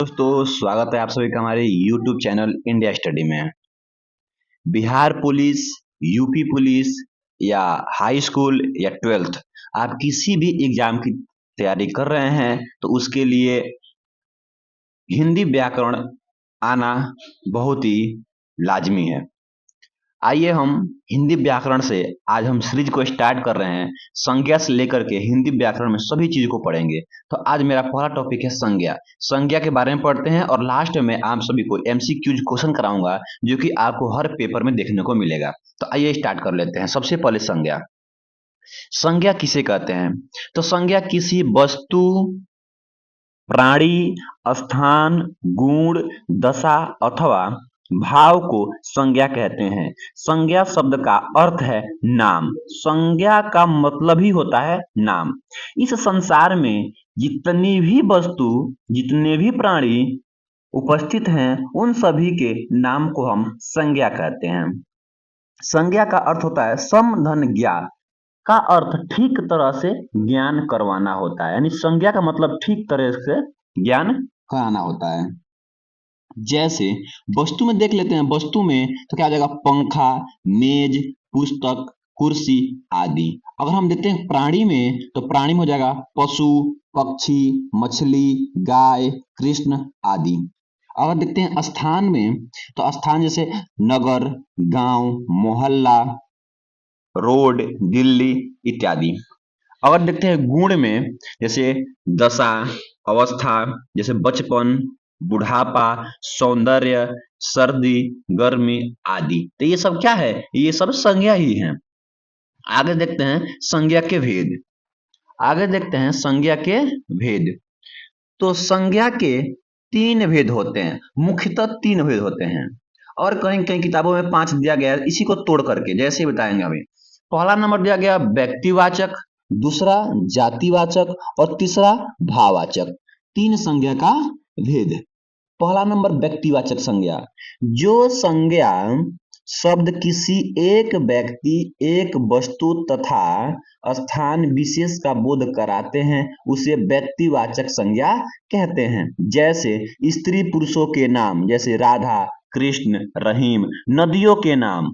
दोस्तों, स्वागत है आप सभी का हमारे YouTube चैनल इंडिया स्टडी में। बिहार पुलिस, यूपी पुलिस या हाई स्कूल या 12th, आप किसी भी एग्जाम की तैयारी कर रहे हैं तो उसके लिए हिंदी व्याकरण आना बहुत ही लाजमी है। आइए हम हिंदी व्याकरण से आज हम सीरीज को स्टार्ट कर रहे हैं। संज्ञा से लेकर के हिंदी व्याकरण में सभी चीज को पढ़ेंगे। तो आज मेरा पहला टॉपिक है संज्ञा। संज्ञा के बारे में पढ़ते हैं और लास्ट में आप सभी को एमसीक्यूज क्वेश्चन कराऊंगा जो कि आपको हर पेपर में देखने को मिलेगा। तो आइए स्टार्ट कर लेते हैं। सबसे पहले संज्ञा। संज्ञा किसे कहते हैं? तो संज्ञा किसी वस्तु, प्राणी, स्थान, गुण, दशा अथवा भाव को संज्ञा कहते हैं। संज्ञा शब्द का अर्थ है नाम। संज्ञा का मतलब ही होता है नाम। इस संसार में जितनी भी वस्तु, जितने भी प्राणी उपस्थित हैं उन सभी के नाम को हम संज्ञा कहते हैं। संज्ञा का अर्थ होता है सम धन ज्ञा का अर्थ ठीक तरह से ज्ञान करवाना होता है। यानी संज्ञा का मतलब ठीक तरह से ज्ञान कराना होता है। जैसे वस्तु में देख लेते हैं। वस्तु में तो क्या आ जाएगा? पंखा, मेज, पुस्तक, कुर्सी आदि। अगर हम देखते हैं प्राणी में तो प्राणी में हो जाएगा पशु, पक्षी, मछली, गाय, कृष्ण आदि। अगर देखते हैं स्थान में तो स्थान जैसे नगर, गांव, मोहल्ला, रोड, दिल्ली इत्यादि। अगर देखते हैं गुण में जैसे दशा, अवस्था जैसे बचपन, बुढ़ापा, सौंदर्य, सर्दी, गर्मी आदि। तो ये सब क्या है? ये सब संज्ञा ही है। आगे देखते हैं संज्ञा के भेद। आगे देखते हैं संज्ञा के भेद। तो संज्ञा के तीन भेद होते हैं। मुख्यतः तीन भेद होते हैं और कहीं कहीं किताबों में 5 दिया गया है। इसी को तोड़ करके जैसे बताएंगे हमें। पहला नंबर दिया गया व्यक्तिवाचक, दूसरा जातिवाचक और तीसरा भाववाचक। तीन संज्ञा का भेद। पहला नंबर व्यक्तिवाचक संज्ञा। जो संज्ञा शब्द किसी एक व्यक्ति, एक वस्तु तथा स्थान विशेष का बोध कराते हैं उसे व्यक्तिवाचक संज्ञा कहते हैं। जैसे स्त्री पुरुषों के नाम जैसे राधा, कृष्ण, रहीम। नदियों के नाम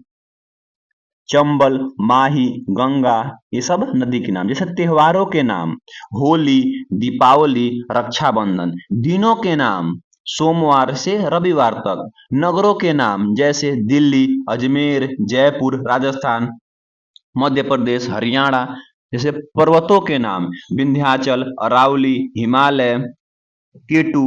चंबल, माही, गंगा, ये सब नदी के नाम। जैसे त्योहारों के नाम होली, दीपावली, रक्षाबंधन। दिनों के नाम सोमवार से रविवार तक। नगरों के नाम जैसे दिल्ली, अजमेर, जयपुर, राजस्थान, मध्य प्रदेश, हरियाणा। जैसे पर्वतों के नाम विंध्याचल, अरावली, हिमालय, केटू।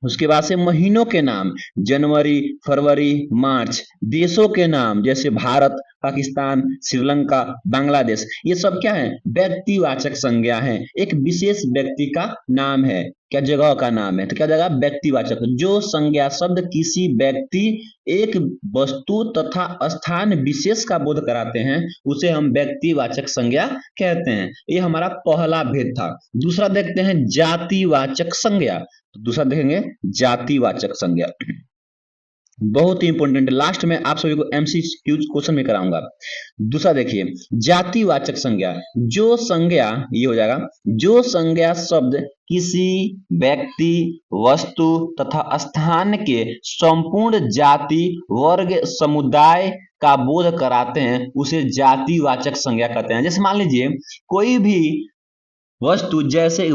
उसके बाद से महीनों के नाम जनवरी, फरवरी, मार्च। देशों के नाम जैसे भारत, पाकिस्तान, श्रीलंका, बांग्लादेश। ये सब क्या है? व्यक्तिवाचक संज्ञा है। एक विशेष व्यक्ति का नाम है, क्या जगह का नाम है, तो क्या जगह व्यक्तिवाचक। जो संज्ञा शब्द किसी व्यक्ति, एक वस्तु तथा स्थान विशेष का बोध कराते हैं उसे हम व्यक्तिवाचक संज्ञा कहते हैं। ये हमारा पहला भेद था। दूसरा देखते हैं जातिवाचक संज्ञा। तो दूसरा देखेंगे जातिवाचक संज्ञा। बहुत ही इंपॉर्टेंट, लास्ट में आप सभी को एमसीक्यू क्वेश्चन में कराऊंगा। दूसरा देखिए जातिवाचक संज्ञा। जो संज्ञा, ये हो जाएगा जो संज्ञा शब्द किसी व्यक्ति, वस्तु तथा स्थान के संपूर्ण जाति, वर्ग, समुदाय का बोध कराते हैं उसे जातिवाचक संज्ञा कहते हैं। जैसे मान लीजिए कोई भी वस्तु जैसे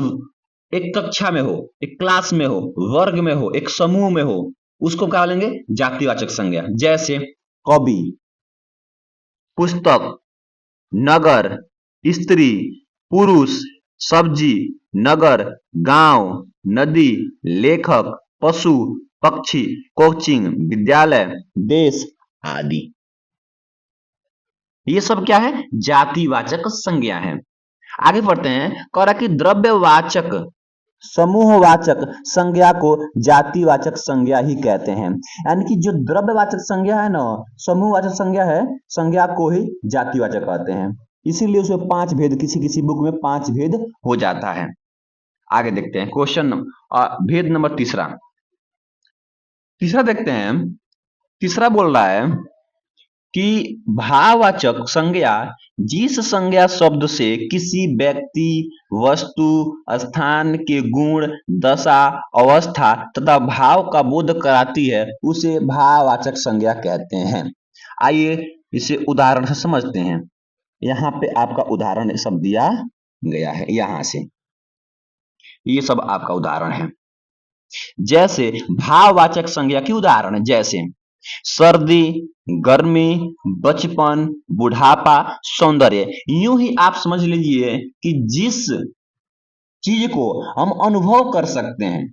एक कक्षा में हो, एक क्लास में हो, वर्ग में हो, एक समूह में हो, उसको क्या बोलेंगे? जातिवाचक संज्ञा। जैसे कवि, पुस्तक, नगर, स्त्री, पुरुष, सब्जी, नगर, गांव, नदी, लेखक, पशु, पक्षी, कोचिंग, विद्यालय, देश आदि। ये सब क्या है? जातिवाचक संज्ञा है। आगे बढ़ते हैं। कह रहा कि द्रव्यवाचक, समूहवाचक संज्ञा को जातिवाचक संज्ञा ही कहते हैं। यानी कि जो द्रव्यवाचक संज्ञा है ना, समूहवाचक संज्ञा है, संज्ञा को ही जातिवाचक कहते हैं। इसीलिए उसमें 5 भेद, किसी किसी बुक में 5 भेद हो जाता है। आगे देखते हैं क्वेश्चन भेद नंबर तीसरा। तीसरा देखते हैं। तीसरा बोल रहा है कि भाववाचक संज्ञा जिस संज्ञा शब्द से किसी व्यक्ति, वस्तु, स्थान के गुण, दशा, अवस्था तथा भाव का बोध कराती है उसे भाववाचक संज्ञा कहते हैं। आइए इसे उदाहरण से समझते हैं। यहाँ पे आपका उदाहरण सब दिया गया है, यहाँ से ये सब आपका उदाहरण है। जैसे भाववाचक संज्ञा की उदाहरण, जैसे सर्दी, गर्मी, बचपन, बुढ़ापा, सौंदर्य। यूं ही आप समझ लीजिए कि जिस चीज को हम अनुभव कर सकते हैं,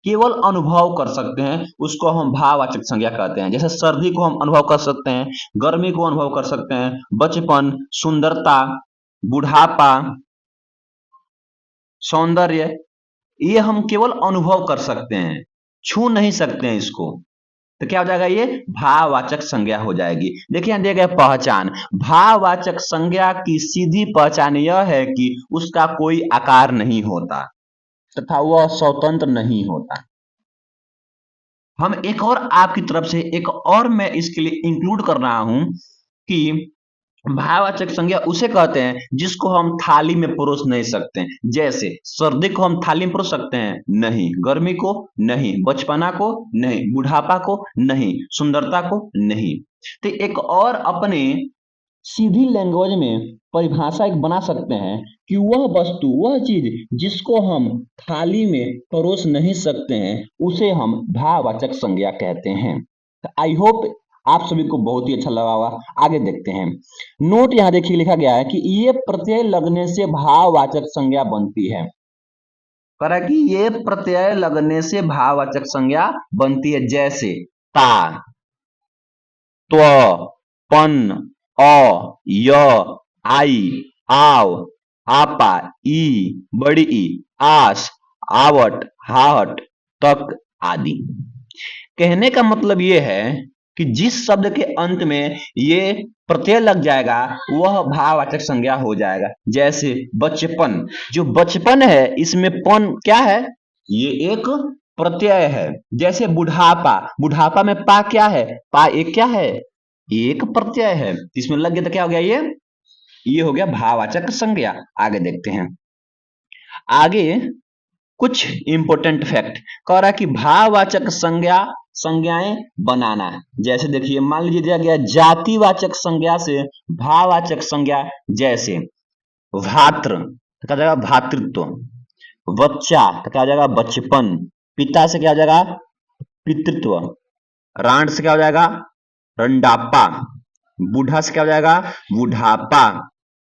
केवल अनुभव कर सकते हैं, उसको हम भाववाचक संज्ञा कहते हैं। जैसे सर्दी को हम अनुभव कर सकते हैं, गर्मी को अनुभव कर सकते हैं, बचपन, सुंदरता, बुढ़ापा, सौंदर्य, ये हम केवल अनुभव कर सकते हैं, छू नहीं सकते हैं इसको। तो क्या हो जाएगा, ये भाववाचक संज्ञा हो जाएगी। देखिए यहाँ दिया गया पहचान। भाववाचक संज्ञा की सीधी पहचान यह है कि उसका कोई आकार नहीं होता तथा वह स्वतंत्र नहीं होता। हम एक और आपकी तरफ से एक और मैं इसके लिए इंक्लूड कर रहा हूं कि भाववाचक संज्ञा उसे कहते हैं जिसको हम थाली में परोस नहीं सकते। जैसे सर्दी को हम थाली में परोस सकते हैं? नहीं। गर्मी को? नहीं। बचपना को? नहीं। बुढ़ापा को? नहीं। सुंदरता को? नहीं। तो एक और अपने सीधी लैंग्वेज में परिभाषा एक बना सकते हैं कि वह वस्तु, वह चीज जिसको हम थाली में परोस नहीं सकते हैं उसे हम भाववाचक संज्ञा कहते हैं। आई होप आप सभी को बहुत ही अच्छा लगा होगा। आगे देखते हैं। नोट यहाँ देखिए लिखा गया है कि ये प्रत्यय लगने से भाववाचक संज्ञा बनती है। कह कि ये प्रत्यय लगने से भाववाचक संज्ञा बनती है। जैसे ता, त्व, पन, अ, य, आई, आव, आपा, ई, बड़ी ई, आस, आवट, हाहट, तक आदि। कहने का मतलब ये है कि जिस शब्द के अंत में ये प्रत्यय लग जाएगा वह भाववाचक संज्ञा हो जाएगा। जैसे बचपन, जो बचपन है इसमें पन क्या है, ये एक प्रत्यय है। जैसे बुढ़ापा, बुढ़ापा में पा क्या है, पा एक क्या है, एक प्रत्यय है। इसमें लग गया तो क्या हो गया, ये हो गया भाववाचक संज्ञा। आगे देखते हैं। आगे कुछ इंपोर्टेंट फैक्ट कह रहा है कि भाववाचक संज्ञाएं बनाना। जैसे देखिए मान लीजिए दिया गया जातिवाचक संज्ञा से भाववाचक संज्ञा। जैसे भात्र तो क्या जाएगा भातृत्व, बच्चा तो क्या हो जाएगा बचपन, पिता से क्या हो जाएगा पितृत्व, रांड से क्या हो जाएगा रंडापा, बूढ़ा से क्या हो जाएगा बुढ़ापा,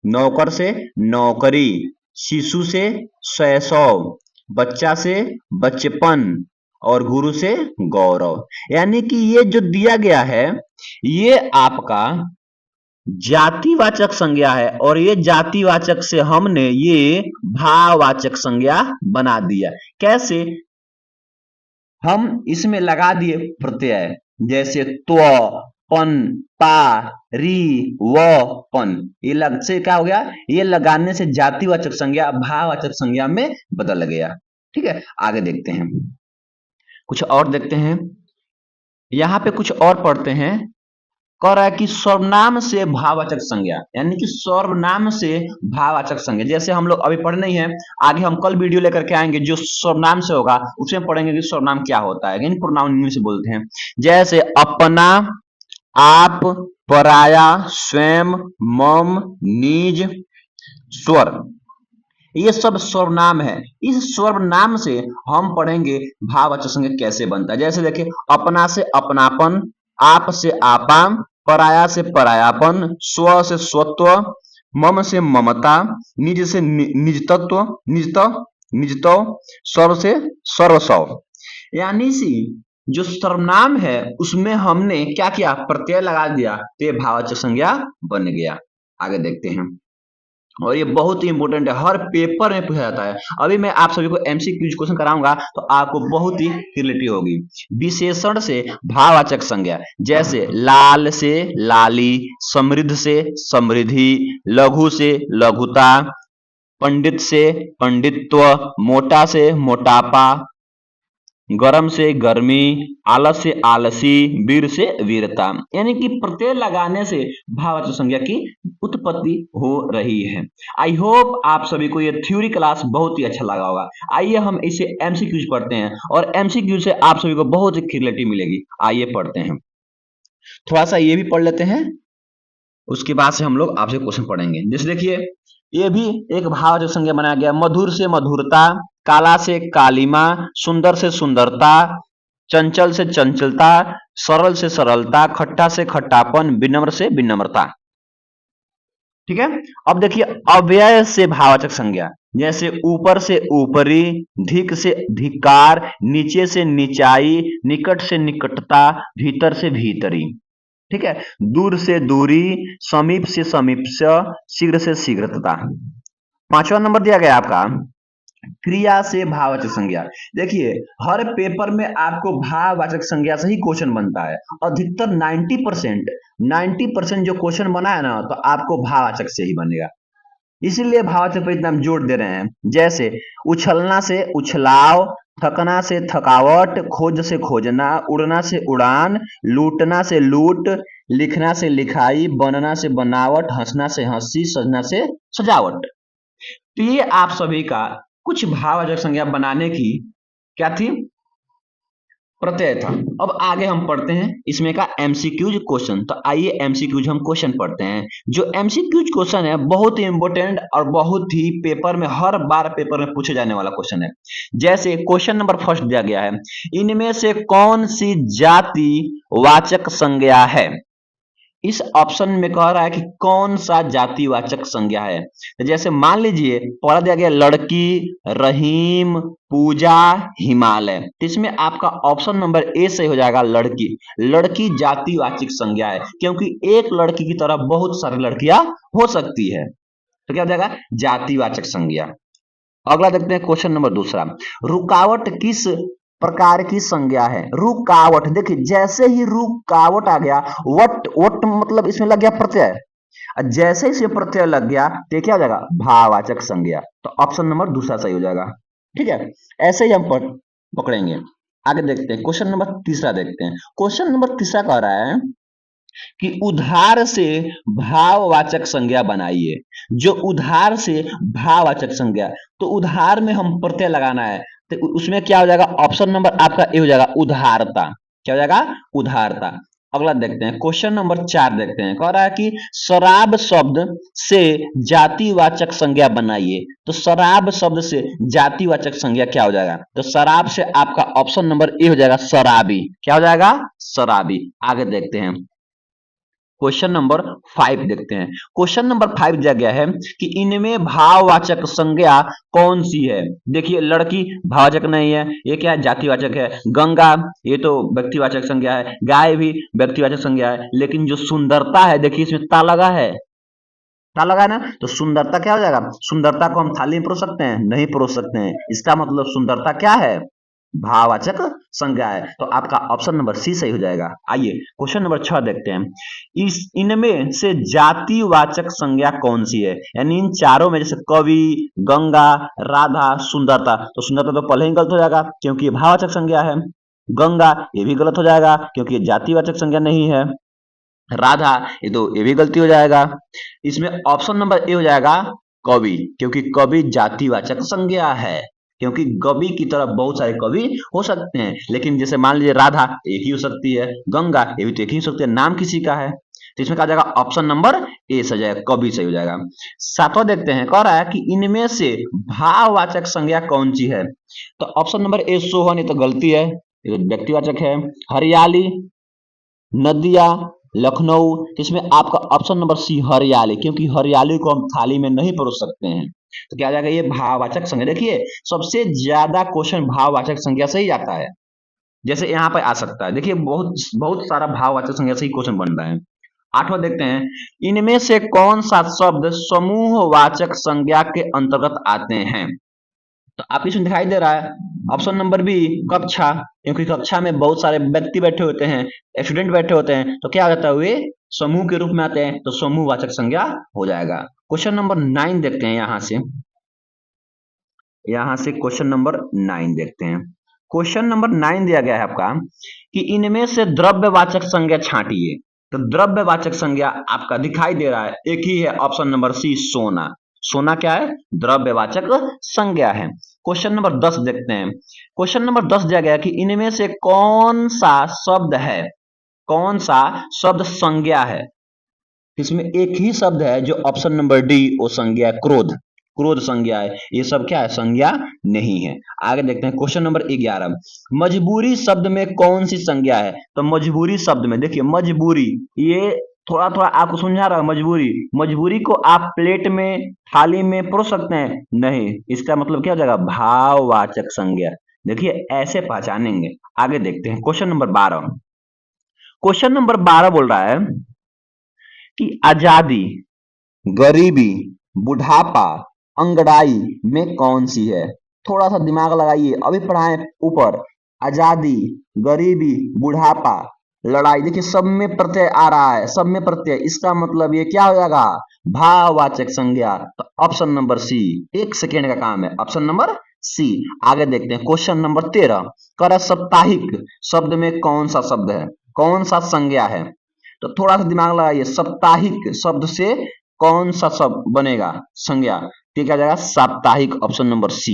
नौकर से नौकरी, शिशु से शैशव, बच्चा से बचपन और गुरु से गौरव। यानी कि ये जो दिया गया है ये आपका जातिवाचक संज्ञा है और ये जातिवाचक से हमने ये भाववाचक संज्ञा बना दिया। कैसे, हम इसमें लगा दिए प्रत्यय। जैसे त्व, पन, पा, री, व, पन, ये लग से क्या हो गया, ये लगाने से जातिवाचक संज्ञा भाववाचक संज्ञा में बदल गया। ठीक है, आगे देखते हैं। कुछ और देखते हैं। यहाँ पे कुछ और पढ़ते हैं। कह रहा है कि सर्वनाम से भाववाचक संज्ञा, यानी कि सर्वनाम से भाववाचक संज्ञा। जैसे हम लोग अभी पढ़ नहीं है, आगे हम कल वीडियो लेकर के आएंगे जो सर्वनाम से होगा उसमें पढ़ेंगे कि सर्वनाम क्या होता है, यानी प्रोनाउन इंग्लिश से बोलते हैं। जैसे अपना, आप, पराया, स्वयं, मम, निज, स्वर, ये सब सर्वनाम है। इस सर्वनाम से हम पढ़ेंगे भाववाचक संज्ञा कैसे बनता है। जैसे देखिए अपना से अपनापन, आप से आपा, पराया से परायापन, स्व से स्वत्व, मम से ममता, निज से निजतत्व, निजतव, सर्व से सर्वस्व। यानी सी जो सर्वनाम है उसमें हमने क्या किया, प्रत्यय लगा दिया तो ये भाववाचक संज्ञा बन गया। आगे देखते हैं। और ये बहुत ही इंपॉर्टेंट है, हर पेपर में पूछा जाता है। अभी मैं आप सभी को एमसीक्यू क्वेश्चन कराऊंगा तो आपको बहुत ही रिलेटिव होगी। विशेषण से भाववाचक संज्ञा, जैसे लाल से लाली, समृद्ध से समृद्धि, लघु से लघुता, पंडित से पंडित्व, मोटा से मोटापा, गरम से गर्मी, आलस से आलसी, वीर से वीरता। यानी कि प्रत्यय लगाने से भाववाचक संज्ञा की उत्पत्ति हो रही है। आई होप आप सभी को ये थ्योरी क्लास बहुत ही अच्छा लगा होगा। आइए हम इसे एमसीक्यूज पढ़ते हैं और एमसीक्यू से आप सभी को बहुत ही क्लियरिटी मिलेगी। आइए पढ़ते हैं, थोड़ा सा ये भी पढ़ लेते हैं, उसके बाद से हम लोग आपसे क्वेश्चन पढ़ेंगे। जैसे देखिए, ये भी एक भाववाचक संज्ञा बनाया गया। मधुर से मधुरता, काला से कालिमा, सुंदर से सुंदरता, चंचल से चंचलता, सरल से सरलता, खट्टा से खट्टापन, विनम्र से विनम्रता। ठीक है। अब देखिए अव्यय से भाववाचक संज्ञा, जैसे ऊपर से ऊपरी, धिक से धिक्कार, नीचे से नीचाई, निकट से निकटता, भीतर से भीतरी। ठीक है। दूर से दूरी, समीप से समीप, शीघ्र से शीघ्रता। पांचवा नंबर दिया गया आपका क्रिया से भाववाचक संज्ञा। देखिए हर पेपर में आपको भाववाचक संज्ञा से ही क्वेश्चन बनता है। अधिकतर 90% जो क्वेश्चन बना है ना, तो आपको भाववाचक से ही बनेगा, इसीलिए भाववाचक पर इतना हम जोर दे रहे हैं। जैसे उछलना से उछलाव, थकना से थकावट, खोज से खोजना, उड़ना से उड़ान, लूटना से लूट, लिखना से लिखाई, बनना से बनावट, हंसना से हंसी, सजना से सजावट। तो ये आप सभी का कुछ भाववाचक संज्ञा बनाने की क्या थी, प्रत्यय था। अब आगे हम पढ़ते हैं इसमें का एमसीक्यूज क्वेश्चन। तो आइए एमसीक्यूज हम क्वेश्चन पढ़ते हैं। जो एमसीक्यूज क्वेश्चन है बहुत ही इंपॉर्टेंट और बहुत ही पेपर में हर बार पेपर में पूछे जाने वाला क्वेश्चन है। जैसे क्वेश्चन नंबर फर्स्ट दिया गया है, इनमें से कौन सी जाति वाचक संज्ञा है। इस ऑप्शन में कह रहा है कि कौन सा जातिवाचक संज्ञा है। तो जैसे मान लीजिए पढ़ा दिया गया लड़की, रहीम, पूजा, हिमालय, तो इसमें आपका ऑप्शन नंबर ए सही हो जाएगा, लड़की। लड़की जातिवाचक संज्ञा है क्योंकि एक लड़की की तरह बहुत सारी लड़कियां हो सकती है, तो क्या हो जाएगा, जातिवाचक संज्ञा। अगला देखते हैं क्वेश्चन नंबर दूसरा, रुकावट किस प्रकार की संज्ञा है। रुकावट, देखिए जैसे ही रुकावट आ गया, वट वट मतलब इसमें लग गया प्रत्यय, जैसे ही इसमें प्रत्यय लग गया तो क्या हो जाएगा, भाववाचक संज्ञा। तो ऑप्शन नंबर दूसरा सही हो जाएगा। ठीक है, ऐसे ही हम पकड़ेंगे। आगे देखते हैं क्वेश्चन नंबर तीसरा देखते हैं। क्वेश्चन नंबर तीसरा कह रहा है कि उधार से भाववाचक संज्ञा बनाइए। जो उधार से भाववाचक संज्ञा, तो उधार में हम प्रत्यय लगाना है, तो उसमें क्या हो जाएगा, ऑप्शन नंबर आपका ए हो जाएगा, उधारता। क्या हो जाएगा, उधारता। अगला देखते हैं क्वेश्चन नंबर 4 देखते हैं। कह रहा है कि शराब शब्द से जातिवाचक संज्ञा बनाइए। तो शराब शब्द से जातिवाचक संज्ञा क्या हो जाएगा, तो शराब से आपका ऑप्शन नंबर ए हो जाएगा, शराबी। क्या हो जाएगा, शराबी। आगे देखते हैं क्वेश्चन नंबर 5 देखते हैं। क्वेश्चन नंबर 5 दिया गया है कि इनमें भाववाचक संज्ञा कौन सी है। देखिए लड़की भाववाचक नहीं है, ये क्या है, जातिवाचक है। गंगा, ये तो व्यक्तिवाचक संज्ञा है। गाय भी व्यक्तिवाचक संज्ञा है। लेकिन जो सुंदरता है, देखिए इसमें ता लगा है, ता लगा है ना, तो सुंदरता क्या हो जाएगा, सुंदरता को हम थाली में परोस सकते हैं, नहीं परोस सकते हैं। इसका मतलब सुंदरता क्या है, भाववाचक संज्ञा है। तो आपका ऑप्शन नंबर सी सही हो जाएगा। आइए क्वेश्चन नंबर 6 देखते हैं। इस इनमें से जातिवाचक संज्ञा कौन सी है। यानी इन चारों में, जैसे कवि, गंगा, राधा, सुंदरता, तो सुंदरता तो पहले ही गलत हो जाएगा क्योंकि ये भाववाचक संज्ञा है। गंगा ये भी गलत हो जाएगा क्योंकि ये जातिवाचक संज्ञा नहीं है। राधा ये भी गलती हो जाएगा। इसमें ऑप्शन नंबर ए हो जाएगा, कवि, क्योंकि कवि जातिवाचक संज्ञा है। क्योंकि कवि की तरह बहुत सारे कवि हो सकते हैं, लेकिन जैसे मान लीजिए राधा एक ही हो सकती है, गंगा ये भी तो एक ही हो सकती है, नाम किसी का है। तो इसमें कहा जाएगा ऑप्शन नंबर ए सही जाएगा, कवि सही हो जाएगा। सातवां देखते हैं, कह रहा है कि इनमें से भाववाचक संज्ञा कौन सी है। तो ऑप्शन नंबर ए सोहन, ये तो गलती है, ये तो व्यक्तिवाचक है। हरियाली, नदिया, लखनऊ, तो इसमें आपका ऑप्शन नंबर सी हरियाली, क्योंकि हरियाली को हम थाली में नहीं परोस सकते हैं। तो क्या आ जाएगा, ये भाववाचक संज्ञा। देखिए सबसे ज्यादा क्वेश्चन भाववाचक संज्ञा से ही आता है। जैसे यहाँ पे आ सकता है, देखिए बहुत बहुत सारा भाववाचक संज्ञा से ही क्वेश्चन बन रहा है। आठवां देखते हैं, इनमें से कौन सा शब्द समूहवाचक संज्ञा के अंतर्गत आते हैं। तो आप इसमें दिखाई दे रहा है ऑप्शन नंबर बी, कक्षा, क्योंकि कक्षा में बहुत सारे व्यक्ति बैठे होते हैं, स्टूडेंट बैठे होते हैं, तो क्या हो जाता है, वे समूह के रूप में आते हैं, तो समूहवाचक संज्ञा हो जाएगा। क्वेश्चन नंबर 9 देखते हैं। यहां से क्वेश्चन नंबर 9 देखते हैं। क्वेश्चन नंबर 9 दिया गया है आपका कि इनमें से द्रव्यवाचक संज्ञा छांटिए। तो द्रव्यवाचक संज्ञा आपका दिखाई दे रहा है, एक ही है, ऑप्शन नंबर सी, सोना। सोना क्या है? द्रव्यवाचक संज्ञा है। क्वेश्चन नंबर 10 देखते हैं। क्वेश्चन नंबर 10 दिया गया कि इनमें से कौन सा शब्द है, कौन सा शब्द संज्ञा है? इसमें एक ही शब्द है जो ऑप्शन नंबर डी, वो संज्ञा है, क्रोध। क्रोध संज्ञा है, ये सब क्या है? संज्ञा नहीं है। आगे देखते हैं क्वेश्चन नंबर 11। मजबूरी शब्द में कौन सी संज्ञा है? तो मजबूरी शब्द में देखिए, मजबूरी, ये थोड़ा थोड़ा आपको समझा रहा है। मजबूरी, मजबूरी को आप प्लेट में, थाली में परोस सकते हैं? नहीं। इसका मतलब क्या हो जाएगा? भाववाचक संज्ञा। देखिए ऐसे पहचानेंगे। आगे देखते हैं क्वेश्चन नंबर 12। क्वेश्चन नंबर 12 बोल रहा है कि आजादी, गरीबी, बुढ़ापा, अंगड़ाई में कौन सी है? थोड़ा सा दिमाग लगाइए, अभी पढ़ाए ऊपर। आजादी, गरीबी, बुढ़ापा, लड़ाई, देखिए सब में प्रत्यय आ रहा है, सब में प्रत्यय, इसका मतलब ये क्या हो जाएगा? भाववाचक संज्ञा। तो ऑप्शन नंबर सी, 1 सेकेंड का काम है, ऑप्शन नंबर सी। आगे देखते हैं क्वेश्चन नंबर 13। कर साप्ताहिक शब्द में कौन सा शब्द है, कौन सा संज्ञा है? तो थोड़ा सा दिमाग लगाइए, साप्ताहिक शब्द से कौन सा शब्द बनेगा संज्ञा? तो क्या जाएगा? साप्ताहिक, ऑप्शन नंबर सी।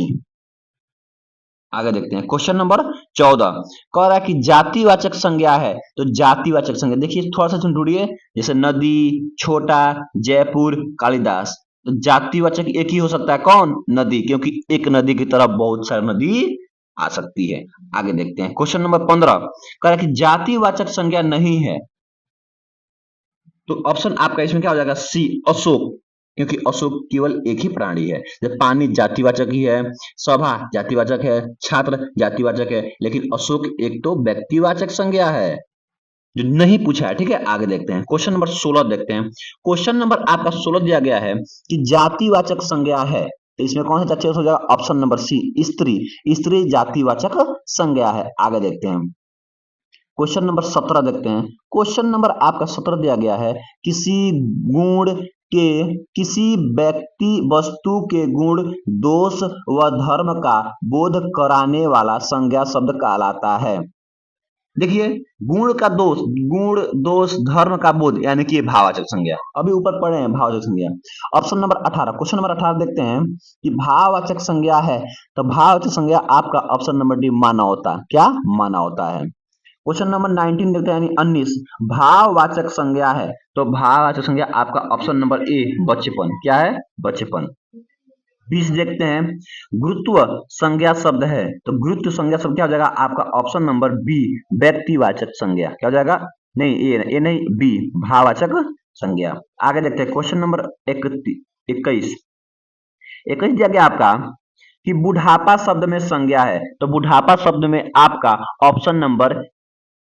आगे देखते हैं क्वेश्चन नंबर 14। कह रहा है कि जातिवाचक संज्ञा है। तो जातिवाचक संज्ञा देखिए, थोड़ा सा ढूंढिए, जैसे नदी, छोटा, जयपुर, कालिदास। तो जातिवाचक एक ही हो सकता है, कौन? नदी, क्योंकि एक नदी की तरफ बहुत सारी नदी आ सकती है। आगे देखते हैं क्वेश्चन नंबर 15। कह रहा है कि जातिवाचक संज्ञा नहीं है। तो ऑप्शन आपका इसमें क्या हो जाएगा? सी, अशोक, क्योंकि अशोक केवल एक ही प्राणी है। जब पानी जातिवाचक ही है, सभा जातिवाचक है, छात्र जातिवाचक है, लेकिन अशोक एक तो व्यक्तिवाचक संज्ञा है जो नहीं पूछा है। ठीक है, आगे देखते हैं क्वेश्चन नंबर 16 देखते हैं। क्वेश्चन नंबर आपका 16 दिया गया है कि जातिवाचक संज्ञा है, तो इसमें कौन सा हो जाएगा? ऑप्शन नंबर सी, स्त्री। स्त्री जातिवाचक संज्ञा है। आगे देखते हैं क्वेश्चन नंबर 17 देखते हैं। क्वेश्चन नंबर आपका 17 दिया गया है, किसी गुण के, किसी व्यक्ति वस्तु के गुण, दोष व धर्म का बोध कराने वाला संज्ञा शब्द कहलाता है। देखिए, गुण का दोष, गुण दोष धर्म का बोध, यानी कि भाववाचक संज्ञा। अभी ऊपर पढ़े हैं भाववाचक संज्ञा। ऑप्शन नंबर 18, क्वेश्चन नंबर 18 देखते हैं कि भाववाचक संज्ञा है। तो भाववाचक संज्ञा आपका ऑप्शन नंबर डी, मानवता। क्या? मानवता है। क्वेश्चन नंबर 19 देखते हैं, यानी 19, भाववाचक संज्ञा है। तो भाववाचक संज्ञा आपका ऑप्शन नंबर ए, बचपन। क्या है? बचपन। 20 देखते हैं, गुरुत्व संज्ञा शब्द है। तो गुरुत्व संज्ञा शब्द क्या हो जाएगा? आपका ऑप्शन नंबर बी, व्यक्तिवाचक संज्ञा। क्या हो जाएगा? नहीं, ए नहीं, बी, भाववाचक संज्ञा। आगे देखते हैं क्वेश्चन नंबर 21। 21 दिया गया आपका कि बुढ़ापा शब्द में संज्ञा है। तो बुढ़ापा शब्द में आपका ऑप्शन नंबर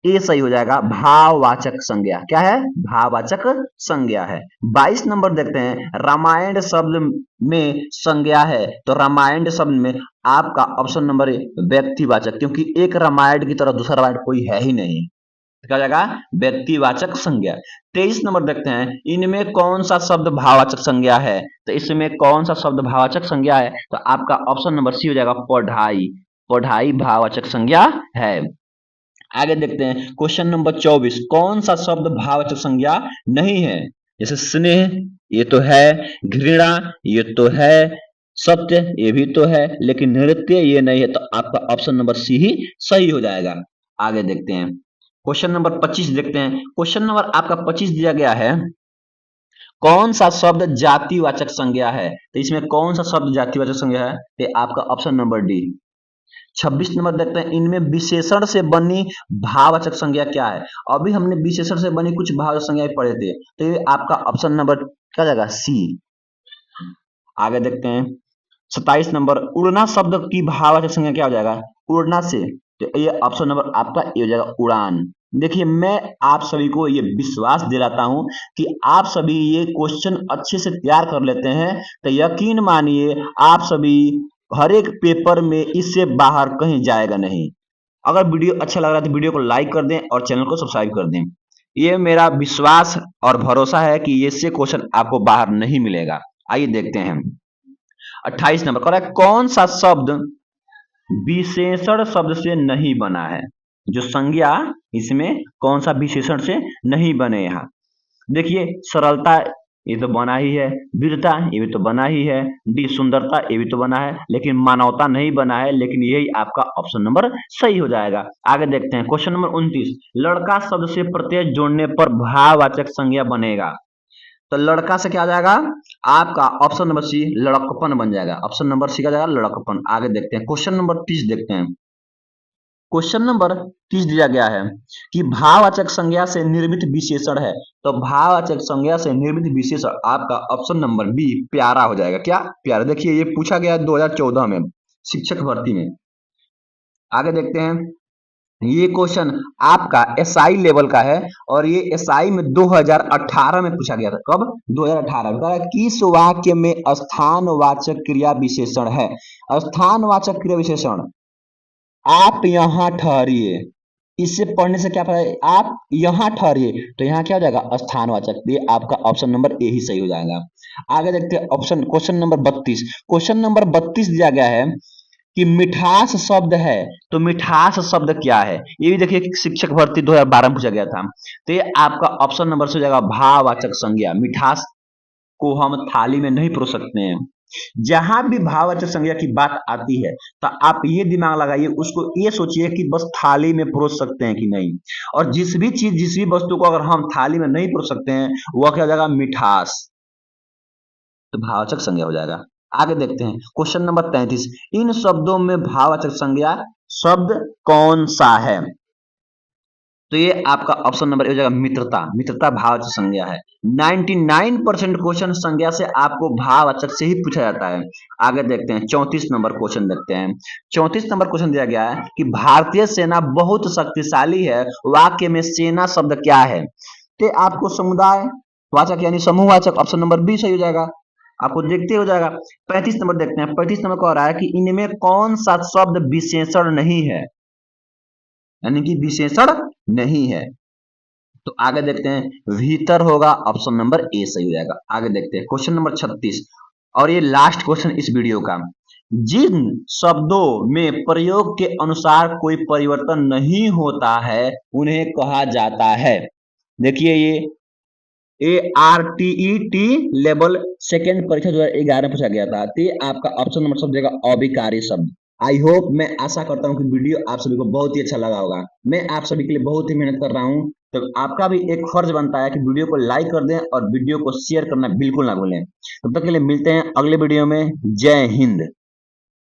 ए सही हो जाएगा, भाववाचक संज्ञा। क्या है? भाववाचक संज्ञा है। 22 नंबर देखते हैं, रामायण शब्द में संज्ञा है। तो रामायण शब्द में आपका ऑप्शन नंबर ए, व्यक्तिवाचक, क्योंकि एक रामायण की तरह दूसरा रामायण कोई है ही नहीं। क्या जाएगा? व्यक्तिवाचक संज्ञा। 23 नंबर देखते हैं, इनमें कौन सा शब्द भाववाचक संज्ञा है? तो इसमें कौन सा शब्द भाववाचक संज्ञा है? तो आपका ऑप्शन नंबर सी हो जाएगा, पढ़ाई। पढ़ाई भाववाचक संज्ञा है। आगे देखते हैं क्वेश्चन नंबर 24। कौन सा शब्द भाववाचक संज्ञा नहीं है? जैसे स्नेह, ये तो है, घृणा, ये तो है, सत्य, ये भी तो है, लेकिन नृत्य ये नहीं है। तो आपका ऑप्शन नंबर सी ही सही हो जाएगा। आगे देखते हैं क्वेश्चन नंबर 25 देखते हैं। क्वेश्चन नंबर आपका 25 दिया गया है, कौन सा शब्द जातिवाचक संज्ञा है? तो इसमें कौन सा शब्द जातिवाचक संज्ञा है? तो आपका ऑप्शन नंबर डी। 26 नंबर देखते हैं, इनमें विशेषण से बनी भाववाचक संज्ञा क्या है? अभी हमने विशेषण से बनी कुछ भाववाचक संज्ञाएं पढ़े थे, तो ये आपका ऑप्शन नंबर क्या जाएगा? सी। आगे देखते हैं 27 नंबर, उड़ना शब्द की भाववाचक संज्ञा क्या हो जाएगा? उड़ना से। तो ये ऑप्शन नंबर आपका ये हो जाएगा, उड़ान। देखिए, मैं आप सभी को ये विश्वास दिलाता हूं कि आप सभी ये क्वेश्चन अच्छे से तैयार कर लेते हैं। तो यकीन मानिए, आप सभी हर एक पेपर में इससे बाहर कहीं जाएगा नहीं। अगर वीडियो अच्छा लग रहा है तो वीडियो को लाइक कर दें और चैनल को सब्सक्राइब कर दें। ये मेरा विश्वास और भरोसा है कि इससे क्वेश्चन आपको बाहर नहीं मिलेगा। आइए देखते हैं 28 नंबर, कह रहा है कौन सा शब्द विशेषण शब्द से नहीं बना है। जो संज्ञा इसमें कौन सा विशेषण से नहीं बने यहाँ। देखिए सरलता ये तो बना ही है, वीरता ये भी तो बना ही है, डी सुंदरता ये भी तो बना है, लेकिन मानवता नहीं बना है, लेकिन यही आपका ऑप्शन नंबर सही हो जाएगा। आगे देखते हैं क्वेश्चन नंबर 29, लड़का शब्द से प्रत्यय जोड़ने पर भाववाचक संज्ञा बनेगा। तो लड़का से क्या आ जाएगा आपका ऑप्शन नंबर सी लड़कपन बन जाएगा। ऑप्शन नंबर सी का जाएगा लड़कपन। आगे देखते हैं क्वेश्चन नंबर 30 देखते हैं। क्वेश्चन नंबर 30 दिया गया है कि भाववाचक संज्ञा से निर्मित विशेषण है। तो भाववाचक संज्ञा से निर्मित विशेषण आपका ऑप्शन नंबर बी प्यारा हो जाएगा। क्या प्यारा। देखिए ये पूछा गया 2014 में शिक्षक भर्ती में। आगे देखते हैं ये क्वेश्चन आपका एसआई लेवल का है और ये एसआई में 2018 में पूछा गया था। कब 2018 में। कहा किस वाक्य में स्थानवाचक क्रिया विशेषण है। स्थानवाचक क्रिया विशेषण आप यहाँ ठहरिए, इससे पढ़ने से क्या पता आप यहाँ ठहरिए, तो यहाँ क्या हो जाएगा स्थानवाचक। ये आपका ऑप्शन नंबर ए ही सही हो जाएगा। आगे देखते हैं option question number 32। Question number 32 दिया गया है कि मिठास शब्द है। तो मिठास शब्द क्या है ये भी देखिए शिक्षक भर्ती 2012 में पूछा गया था। तो ये आपका ऑप्शन नंबर से हो जाएगा भाववाचक संज्ञा। मिठास को हम थाली में नहीं परोस सकते हैं। जहां भी भाववाचक संज्ञा की बात आती है तो आप ये दिमाग लगाइए, उसको ये सोचिए कि बस थाली में परोस सकते हैं कि नहीं। और जिस भी चीज जिस भी वस्तु को अगर हम थाली में नहीं परोस सकते हैं वह क्या हो जाएगा मिठास। तो भाववाचक संज्ञा हो जाएगा। आगे देखते हैं क्वेश्चन नंबर 33। इन शब्दों में भाववाचक संज्ञा शब्द कौन सा है। तो ये आपका ऑप्शन नंबर ए हो जाएगा मित्रता। मित्रता भाववाचक संज्ञा है। 99% क्वेश्चन संज्ञा से आपको भाववाचक से ही पूछा जाता है। आगे देखते हैं 34 नंबर क्वेश्चन देखते हैं। 34 नंबर क्वेश्चन दिया गया है कि भारतीय सेना बहुत शक्तिशाली है, वाक्य में सेना शब्द क्या है। तो आपको समुदाय वाचक यानी समूहवाचक ऑप्शन नंबर बी सही हो जाएगा। आपको देखते हो जाएगा। 35 नंबर देखते हैं। 35 नंबर कह रहा है कि इनमें कौन सा शब्द विशेषण नहीं है, यानी कि विशेषण नहीं है। तो आगे देखते हैं भीतर होगा ऑप्शन नंबर ए सही हो जाएगा। आगे देखते हैं क्वेश्चन नंबर 36 और ये लास्ट क्वेश्चन इस वीडियो का। जिन शब्दों में प्रयोग के अनुसार कोई परिवर्तन नहीं होता है उन्हें कहा जाता है। देखिए ये ARTET लेवल सेकेंड परीक्षा 2011 में पूछा गया था। तो आपका ऑप्शन नंबर सब देगा अभिकारी शब्द। आई होप मैं आशा करता हूं कि वीडियो आप सभी को बहुत ही अच्छा लगा होगा। मैं आप सभी के लिए बहुत ही मेहनत कर रहा हूं, तो आपका भी एक फर्ज बनता है कि वीडियो को लाइक कर दें और वीडियो को शेयर करना बिल्कुल ना भूलें। तब तक के लिए मिलते हैं अगले वीडियो में। जय हिंद।